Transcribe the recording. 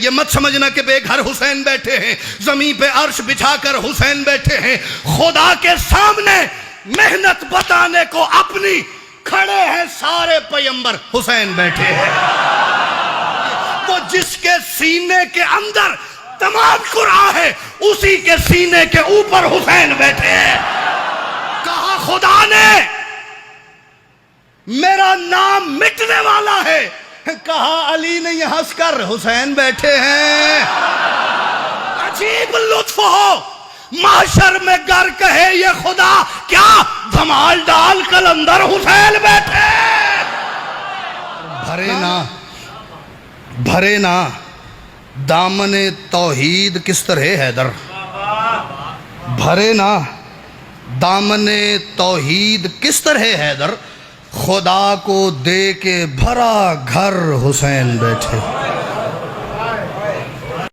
یہ مت سمجھنا کہ بے گھر حسین بیٹھے ہیں، زمین پہ عرش بچھا کر حسین بیٹھے ہیں، خدا کے سامنے محنت بتانے کو اپنی کھڑے ہیں سارے پیمبر، حسین بیٹھے ہیں۔ وہ جس کے سینے کے اندر تمام قرآن ہے، اسی کے سینے کے اوپر حسین بیٹھے ہیں۔ کہا خدا نے میرا نام مٹنے والا ہے، کہا علی نے ہنس کر حسین بیٹھے ہیں۔ عجیب لطف ہو، محشر میں گر کہے یہ خدا کیا دھمال ڈال کلندر حسین بیٹھے۔ بھرے نا دامن توحید کس طرح حیدر، بھرے نا دامن توحید کس طرح حیدر، خدا کو دے کے بھرا گھر حسین بیٹھے۔